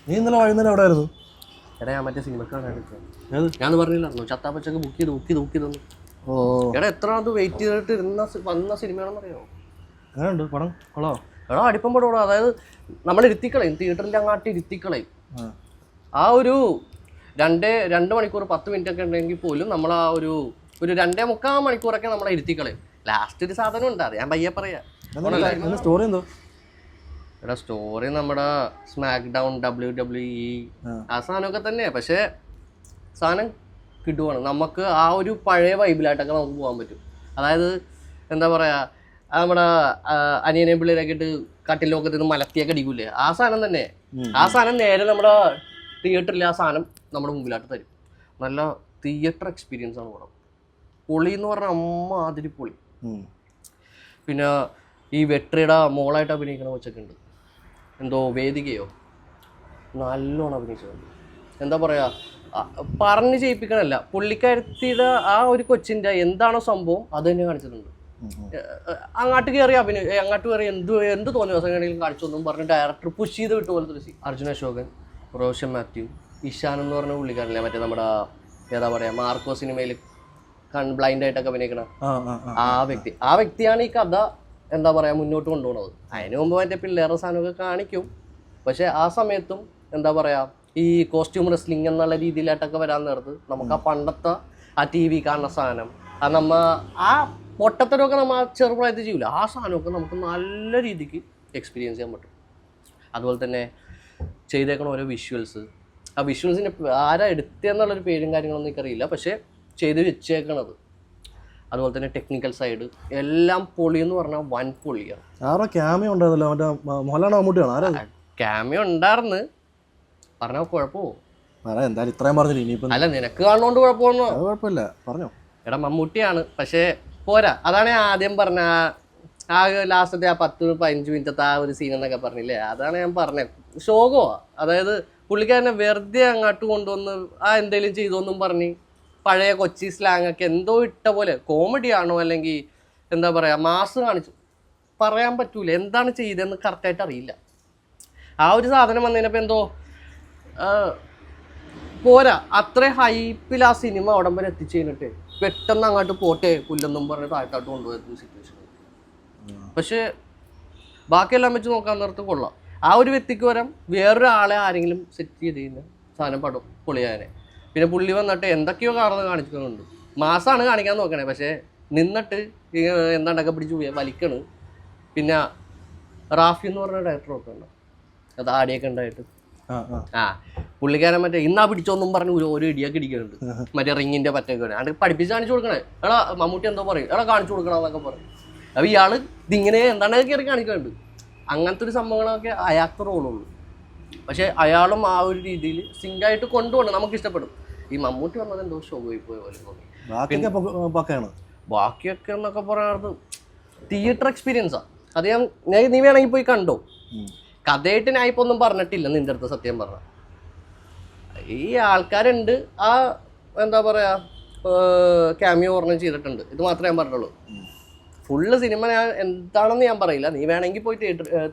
നീ ഇന്നലെ വൈകുന്നേരം എവിടെ ആയിരുന്നു? എടാ ഞാൻ മറ്റേ സിനിമക്കാണ് ഞാൻ പറഞ്ഞില്ലായിരുന്നു ചത്താപ്പച്ചക്ക് ബുക്ക് ചെയ്തു ഓ എടാ എത്ര അത് വെയിറ്റ് ചെയ്തിട്ട് വന്ന സിനിമയാണെന്ന് അറിയാമോ? എങ്ങനെയുണ്ട് പടം? കൊള്ളാം. എടാ അടിപ്പം പടം. അതായത് നമ്മൾ ഇരുത്തിക്കളയും, തിയേറ്ററിൽ അങ്ങാട്ട് ഇരുത്തിക്കളയും. ആ ഒരു 2 മണിക്കൂർ 10 മിനിറ്റ് ഒക്കെ ഉണ്ടെങ്കിൽ പോലും നമ്മൾ ആ ഒരു 2.25 മണിക്കൂറൊക്കെ നമ്മളെ ഇരുത്തിക്കളയും. ലാസ്റ്റ് ഒരു സാധനം ഉണ്ട്, അത് ഞാൻ പയ്യെ പറയാം. സ്റ്റോറി എന്തോ? എടാ സ്റ്റോറി നമ്മുടെ സ്മാക്ക് ഡൗൺ WWE ആ സാധനമൊക്കെ തന്നെയാണ്. പക്ഷേ സാധനം കിട്ടുവാണ് നമുക്ക്. ആ ഒരു പഴയ വൈബിലായിട്ടൊക്കെ നമുക്ക് പോകാൻ പറ്റും. അതായത് എന്താ പറയുക, നമ്മുടെ അനിയനെ പിള്ളേരൊക്കെ ഇട്ട് കട്ടിലൊക്കെ നിന്ന് മലത്തിയൊക്കെ അടിക്കൂലേ, ആ സാധനം തന്നെ. ആ സാധനം നേരെ നമ്മുടെ തിയേറ്ററിൽ ആ സാധനം നമ്മുടെ മുമ്പിലായിട്ട് തരും. നല്ല തിയേറ്റർ എക്സ്പീരിയൻസ് ആണ് പടം. പൊളി എന്ന് പറഞ്ഞാൽ അമ്മാതിരി പൊളി. പിന്നെ ഈ വെട്രിയുടെ മോളായിട്ട് അഭിനയിക്കണ കൊച്ചൊക്കെ ഉണ്ട്, എന്തോ വേദികയോ, നല്ലോണം അഭിനയിച്ചിട്ടുണ്ട്. എന്താ പറയുക, പറഞ്ഞ് ചെയ്യിപ്പിക്കണമല്ല, പുള്ളിക്കാരത്തിയുടെ ആ ഒരു കൊച്ചിൻ്റെ എന്താണോ സംഭവം അത് തന്നെ കാണിച്ചിട്ടുണ്ട്. അങ്ങോട്ട് കയറി എന്ത് തോന്നിയ ദിവസങ്ങളെങ്കിലും കാണിച്ചൊന്നും പറഞ്ഞ് ഡയറക്ടർ പുഷ് ചെയ്ത് വിട്ടു പോലത്തെ ഒരു സീൻ. അർജുൻ അശോകൻ, റോഷൻ മാത്യു, ഇഷാൻ എന്ന് പറഞ്ഞ പുള്ളിക്കാരല്ലേ, മറ്റേ നമ്മുടെ ഏതാ പറയുക മാർക്കോ സിനിമയിൽ ബ്ലൈൻഡ് ആയിട്ടൊക്കെ അഭിനയിക്കണം ആ വ്യക്തിയാണ് ഈ കഥ എന്താ പറയുക മുന്നോട്ട് കൊണ്ടുപോകുന്നത്. അതിന് മുമ്പ് മറ്റേ പിള്ളേരുടെ സാധനമൊക്കെ കാണിക്കും. പക്ഷെ ആ സമയത്തും എന്താ പറയുക, ഈ കോസ്റ്റ്യൂം റെസ്ലിംഗ് എന്നുള്ള രീതിയിലായിട്ടൊക്കെ വരാൻ നേരത്ത് നമുക്ക് ആ പണ്ടത്തെ ആ TV കാണുന്ന സാധനം, അത് ആ പൊട്ടത്തരമൊക്കെ നമ്മൾ ആ ചെറുപ്രായത്തിൽ ചെയ്യില്ല, ആ സാധനമൊക്കെ നമുക്ക് നല്ല രീതിക്ക് എക്സ്പീരിയൻസ് ചെയ്യാൻ പറ്റും. അതുപോലെ തന്നെ ചെയ്തേക്കണ ഓരോ വിഷ്വൽസ്, ആ വിഷ്വൽസിൻ്റെ ആരാ എടുത്തതെന്നുള്ളൊരു പേരും കാര്യങ്ങളൊന്നും എനിക്കറിയില്ല, പക്ഷേ ചെയ്ത് വെച്ചേക്കണത്. അതുപോലെ തന്നെ ടെക്നിക്കൽ സൈഡ് എല്ലാം പൊളി എന്ന് പറഞ്ഞാൽ വൻ പൊളിയാണ്. ആരോ ക്യാമിയോ ഉണ്ടായിരുന്നല്ലോ, മറ്റേ മോഹൻലാൽ മമ്മൂട്ടിയാണോ? ക്യാമിയോ ഉണ്ടായിരുന്നു പറഞ്ഞാൽ കുഴപ്പമോ? എന്തായാലും ഇത്രയും പറഞ്ഞില്ല, ഇനിയിപ്പം അല്ല നിനക്ക് കാണുന്നോണ്ട് കുഴപ്പമില്ല പറഞ്ഞോ. എടാ മമ്മൂട്ടിയാണ്, പക്ഷേ പോരാ. അതാണ് ഞാൻ ആദ്യം പറഞ്ഞ ആ ലാസ്റ്റത്തെ ആ 10-15 മിനിറ്റത്തെ ആ ഒരു സീൻ എന്നൊക്കെ പറഞ്ഞില്ലേ, അതാണ് ഞാൻ പറഞ്ഞത്. ശോകമാ. അതായത് പുള്ളിക്കാരനെ വെറുതെ അങ്ങോട്ട് കൊണ്ടുവന്ന് ആ എന്തെങ്കിലും ചെയ്തോന്നും പറഞ്ഞ് പഴയ കൊച്ചി സ്ലാങ് ഒക്കെ എന്തോ ഇട്ട പോലെ, കോമഡി ആണോ അല്ലെങ്കിൽ എന്താ പറയുക മാസ് കാണിച്ചു പറയാൻ പറ്റൂല, എന്താണ് ചെയ്തതെന്ന് കറക്റ്റായിട്ട് അറിയില്ല. ആ ഒരു സാധനം വന്നതിനപ്പോൾ എന്തോ പോരാ. അത്ര ഹൈപ്പിൽ ആ സിനിമ അവിടം വരെ എത്തിച്ചു കഴിഞ്ഞിട്ട് പെട്ടെന്ന് അങ്ങോട്ട് പോട്ടെ പുല്ലെന്നും പറഞ്ഞ് താഴ്ത്താട്ട് കൊണ്ടുപോയ സിറ്റുവേഷൻ. പക്ഷേ ബാക്കിയെല്ലാം വെച്ച് നോക്കാൻ നേരത്ത് കൊള്ളാം. ആ ഒരു വ്യക്തിക്ക് വരാം വേറൊരാളെ ആരെങ്കിലും സെറ്റ് ചെയ്ത് കഴിഞ്ഞാൽ സാധനം പടം പൊളിയാനെ. പിന്നെ പുള്ളി വന്നിട്ട് എന്തൊക്കെയോ കാരണം കാണിക്കുന്നുണ്ട്, മാസമാണ് കാണിക്കാൻ നോക്കണേ, പക്ഷേ നിന്നിട്ട് എന്താണ്ടൊക്കെ പിടിച്ച് വലിക്കണ്. പിന്നെ റാഫി എന്ന് പറഞ്ഞ ഡയറക്ടറൊക്കെ ഉണ്ട്, അത് ആടിയൊക്കെ ഉണ്ടായിട്ട് പുള്ളിക്കാരൻ മറ്റേ ഇന്നാ പിടിച്ചോന്നും പറഞ്ഞ് ഒരു ഇടിയൊക്കെ ഇടിക്കുന്നുണ്ട്, മറ്റേ റിങ്ങിന്റെ പറ്റൊക്കെ അത് പഠിപ്പിച്ച് കാണിച്ചു കൊടുക്കണേ. എടാ മമ്മൂട്ടി എന്തോ പറയും, എടാ കാണിച്ചു കൊടുക്കണമെന്നൊക്കെ പറയും. അപ്പോൾ ഇയാൾ ഇതിങ്ങനെ എന്താണ്ടൊക്കെ കയറി കാണിക്കുന്നുണ്ട്. അങ്ങനത്തെ ഒരു സംഭവങ്ങളൊക്കെ അയാൾക്ക് റോളുള്ളൂ. പക്ഷെ അയാളും ആ ഒരു രീതിയിൽ സിങ്കായിട്ട് കൊണ്ടുപോകണം, നമുക്ക് ഇഷ്ടപ്പെടും. ഈ മമ്മൂട്ടി വന്നത് എന്തോ ഷോ പോയി പോയ പോലെ തോന്നി. ബാക്കിയൊക്കെ എന്നൊക്കെ പറയുന്നത് തിയേറ്റർ എക്സ്പീരിയൻസാണ്. അത് നീ വേണമെങ്കിൽ പോയി കണ്ടോ. കഥയായിട്ട് ഞാൻ ഇപ്പോൾ ഒന്നും പറഞ്ഞിട്ടില്ല നിൻ്റെ അടുത്ത്, സത്യം പറഞ്ഞാൽ. ഈ ആൾക്കാരുണ്ട് ആ എന്താ പറയുക ക്യാമിയോ ഓർണം ചെയ്തിട്ടുണ്ട്, ഇത് മാത്രമേ ഞാൻ പറഞ്ഞുള്ളൂ. ഫുള്ള് സിനിമ ഞാൻ എന്താണെന്ന് ഞാൻ പറയില്ല, നീ വേണമെങ്കിൽ പോയി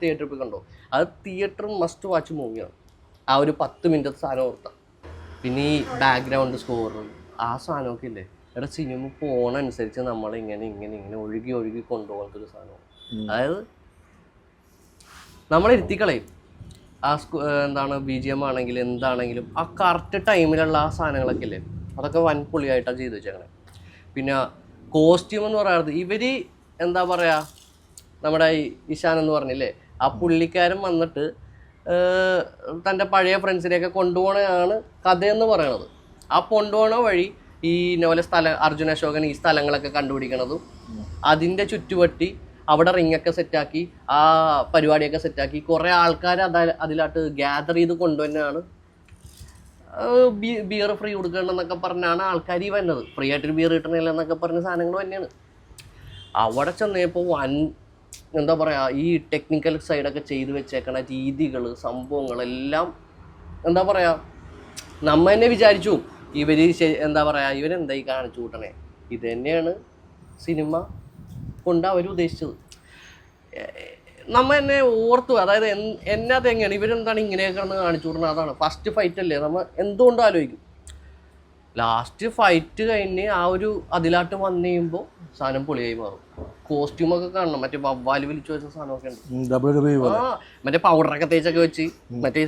തിയേറ്ററിൽ പോയി കണ്ടോ. അത് തിയേറ്റർ മസ്റ്റ് വാച്ച് മൂവിയാണ്. ആ ഒരു 10 മിനിറ്റത്തെ സാധനം ഓർത്താം. പിന്നെ ഈ ബാക്ക്ഗ്രൗണ്ട് സ്കോർ ആ സാധനമൊക്കെ ഇല്ലേ, എടാ സിനിമ പോണനുസരിച്ച് നമ്മളിങ്ങനെ ഒഴുകി കൊണ്ടുപോകത്തൊരു സാധനമാണ്. അതായത് നമ്മളെത്തിക്കളയും ആ എന്താണ് BGM ആണെങ്കിലും എന്താണെങ്കിലും ആ കറക്റ്റ് ടൈമിലുള്ള ആ സാധനങ്ങളൊക്കെ ഇല്ലേ, അതൊക്കെ വൻ പൊളിയായിട്ടാണ് ചെയ്ത് വെച്ചേക്കണേ. പിന്നെ കോസ്റ്റ്യൂം എന്ന് പറയുന്നത് ഇവർ എന്താ പറയുക, നമ്മുടെ ഇഷാൻ എന്ന് പറഞ്ഞില്ലേ, ആ പുള്ളിക്കാരൻ വന്നിട്ട് തൻ്റെ പഴയ ഫ്രണ്ട്സിനെയൊക്കെ കൊണ്ടുപോകണതാണ് കഥയെന്ന് പറയണത്. ആ കൊണ്ടുപോകണ വഴി ഈ നോലെ അർജുൻ അശോകൻ ഈ സ്ഥലങ്ങളൊക്കെ കണ്ടുപിടിക്കണതും അതിൻ്റെ ചുറ്റുവട്ടി അവിടെ റിങ്ങൊക്കെ സെറ്റാക്കി ആ പരിപാടിയൊക്കെ സെറ്റാക്കി കുറേ ആൾക്കാർ അതിലായിട്ട് ഗ്യാദർ ചെയ്ത് കൊണ്ടുവന്നാണ്. ബിയർ ഫ്രീ കൊടുക്കണമെന്നൊക്കെ പറഞ്ഞാണ് ആൾക്കാർ ഈ വന്നത്. ഫ്രീ ആയിട്ടൊരു ബിയർ കിട്ടണില്ല എന്നൊക്കെ പറഞ്ഞ സാധനങ്ങൾ തന്നെയാണ്. അവിടെ ചെന്നപ്പോൾ എന്താ പറയുക, ഈ ടെക്നിക്കൽ സൈഡൊക്കെ ചെയ്ത് വെച്ചേക്കണ രീതികൾ സംഭവങ്ങളെല്ലാം എന്താ പറയുക, നമ്മ തന്നെ വിചാരിച്ചു ഇവർ എന്താ പറയുക ഇവരെന്തായി കാണിച്ചു കൂട്ടണേ. ഇത് തന്നെയാണ് സിനിമ കൊണ്ട് അവർ ഉദ്ദേശിച്ചത്. നമ്മ എന്നെ ഓർത്തു, അതായത് എന്നെ അത് എങ്ങനെയാണ് ഇവരെന്താണ് ഇങ്ങനെയൊക്കെ കാണിച്ചു കൊടുക്കുന്നത്. അതാണ് ഫസ്റ്റ് ഫൈറ്റ് അല്ലേ, നമ്മൾ എന്തുകൊണ്ടും ആലോചിക്കും. ലാസ്റ്റ് ഫൈറ്റ് കഴിഞ്ഞ് ആ ഒരു അതിലാട്ട് വന്നു കഴിയുമ്പോൾ സാധനം പൊളിയായി മാറും. കോസ്റ്റ്യൂമൊക്കെ കാണണം, മറ്റേ വവ്വാല് വിളിച്ചു വെച്ച സാധനമൊക്കെ ഉണ്ട്. മറ്റേ പൗഡറൊക്കെ തേച്ചൊക്കെ വെച്ച് മറ്റേ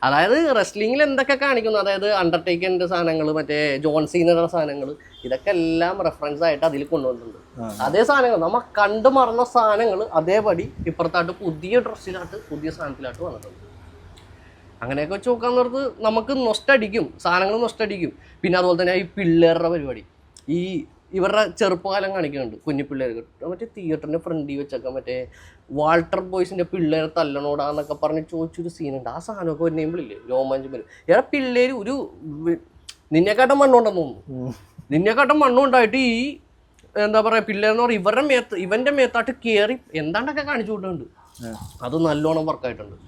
അതായത് റെസ്ലിംഗിൽ എന്തൊക്കെ കാണിക്കുന്നു, അതായത് അണ്ടർടേക്കറിന്റെ സാധനങ്ങൾ, മറ്റേ ജോൺ സീനയുടെ സാധനങ്ങൾ, ഇതൊക്കെ എല്ലാം റെഫറൻസ് ആയിട്ട് അതിൽ കൊണ്ടുവന്നിട്ടുണ്ട്. അതേ സാധനങ്ങൾ നമ്മ കണ്ടു മറന്ന സാധനങ്ങൾ അതേപടി ഇപ്പുറത്തായിട്ട് പുതിയ ഡ്രസ്സിലാട്ട് പുതിയ സാധനത്തിലാട്ട് വന്നിട്ടുണ്ട്. അങ്ങനെയൊക്കെ വെച്ച് നോക്കാൻ നേരത്ത് നമുക്ക് നൊസ്റ്റടിക്കും, സാധനങ്ങൾ നൊസ്റ്റടിക്കും. പിന്നെ അതുപോലെ തന്നെ ഈ പിള്ളേരുടെ പരിപാടി, ഈ ഇവരുടെ ചെറുപ്പകാലം കാണിക്കുന്നുണ്ട്, കുഞ്ഞു പിള്ളേർക്ക് മറ്റേ തിയേറ്ററിൻ്റെ ഫ്രണ്ടിൽ വെച്ചൊക്കെ മറ്റേ വാൾട്ടർ ബോയ്സിൻ്റെ പിള്ളേരെ തല്ലണോടാന്നൊക്കെ പറഞ്ഞ് ചോദിച്ചൊരു സീനുണ്ട്. ആ സാധനമൊക്കെ ഒരു നെയ്മ്പിളില്ലേ രോമാഞ്ചം വരും. ഏറെ പിള്ളേർ ഒരു നിന്നെക്കാട്ടം മണ്ണുണ്ടെന്ന് തോന്നുന്നു, നിന്നെക്കാട്ടം മണ്ണുണ്ടായിട്ട് ഈ എന്താ പറയുക പിള്ളേരെന്ന് പറയുക ഇവൻ്റെ മേത്തായിട്ട് കയറി എന്താണ്ടൊക്കെ കാണിച്ചു വിട്ടിട്ടുണ്ട്. അത് നല്ലോണം വർക്കായിട്ടുണ്ട്.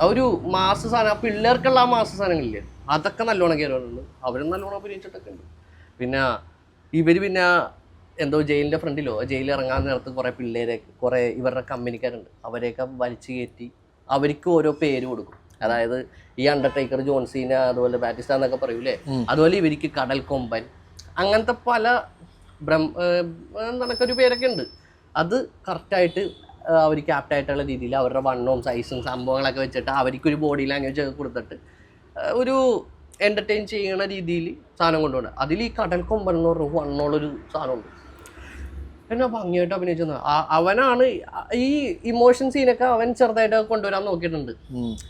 ആ ഒരു മാസ സാധനം, ആ പിള്ളേർക്കുള്ള ആ മാസ സാധനങ്ങളില്ലേ അതൊക്കെ നല്ലോണം കയറുന്നുണ്ട്. അവരും നല്ലോണം അഭിനയിച്ചിട്ടൊക്കെ ഉണ്ട്. പിന്നെ ഇവർ പിന്നെ എന്തോ ജയിലിൻ്റെ ഫ്രണ്ടിലോ ജയിലിൽ ഇറങ്ങാൻ നേരത്ത് കുറേ പിള്ളേരെ, കുറേ ഇവരുടെ കമ്പനിക്കാരുണ്ട്, അവരെയൊക്കെ വലിച്ചു കയറ്റി അവർക്ക് ഓരോ പേര് കൊടുക്കും. അതായത് ഈ അണ്ടർടേക്കർ, ജോൺ സീന, അതുപോലെ ബാറ്റിസ്റ്റ എന്നൊക്കെ പറയൂലേ, അതുപോലെ ഇവർക്ക് കടൽ കൊമ്പൻ, അങ്ങനത്തെ പല എന്തൊക്കെ ഒരു പേരൊക്കെ ഉണ്ട്. അത് കറക്റ്റായിട്ട് അവർക്ക് ആപ്റ്റായിട്ടുള്ള രീതിയിൽ അവരുടെ വണ്ണവും സൈസും സംഭവങ്ങളൊക്കെ വെച്ചിട്ട് അവർക്കൊരു ബോഡി ലാംഗ്വേജ് ഒക്കെ കൊടുത്തിട്ട് ഒരു എൻ്റർടൈൻ ചെയ്യുന്ന രീതിയിൽ സാധനം കൊണ്ടുപോകണം. അതിൽ ഈ കടൽ കൊമ്പൻ എന്ന് പറഞ്ഞ വണ്ണമുള്ളൊരു സാധനമുണ്ട്, എന്നെ ഭംഗിയായിട്ട് അഭിനയിച്ചത്. അവനാണ് ഈ ഇമോഷൻ സീനൊക്കെ അവൻ ചെറുതായിട്ട് കൊണ്ടുവരാൻ നോക്കിയിട്ടുണ്ട്.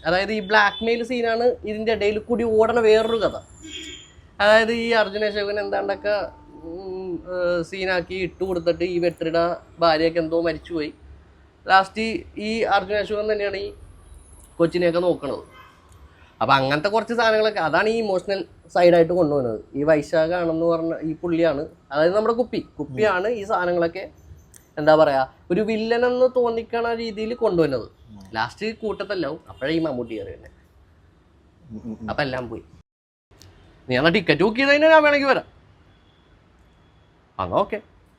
അതായത് ഈ ബ്ലാക്ക് മെയിൽ സീനാണ് ഇതിൻ്റെ ഇടയിൽ കൂടി ഓടണ വേറൊരു കഥ. അതായത് ഈ അർജുന അശോകൻ എന്താണ്ടൊക്കെ സീനാക്കി ഇട്ട് കൊടുത്തിട്ട് ഈ വെട്ടറിയുടെ ഭാര്യയൊക്കെ എന്തോ മരിച്ചുപോയി. ലാസ്റ്റ് ഈ അർജുന അശോകൻ തന്നെയാണ് ഈ കൊച്ചിനെയൊക്കെ നോക്കണത്. അപ്പം അങ്ങനത്തെ കുറച്ച് സാധനങ്ങളൊക്കെ അതാണ് ഈ ഇമോഷണൽ സൈഡായിട്ട് കൊണ്ടുപോകുന്നത്. ഈ വൈശാഖാണെന്ന് പറഞ്ഞ ഈ പുള്ളിയാണ്, അതായത് നമ്മുടെ കുപ്പിയാണ് ഈ സാധനങ്ങളൊക്കെ എന്താ പറയുക ഒരു വില്ലനെന്ന് തോന്നിക്കണ രീതിയിൽ കൊണ്ടുവന്നത്. ലാസ്റ്റ് കൂട്ടത്തെല്ലാവും അപ്പോഴേ ഈ മമ്മൂട്ടി കയറി തന്നെ. അപ്പം എല്ലാം പോയി. നീ എന്നാൽ ടിക്കറ്റ് ബുക്ക് ചെയ്തതിന് ഞാൻ വേണമെങ്കിൽ വരാം. എന്നാ ഓക്കെ.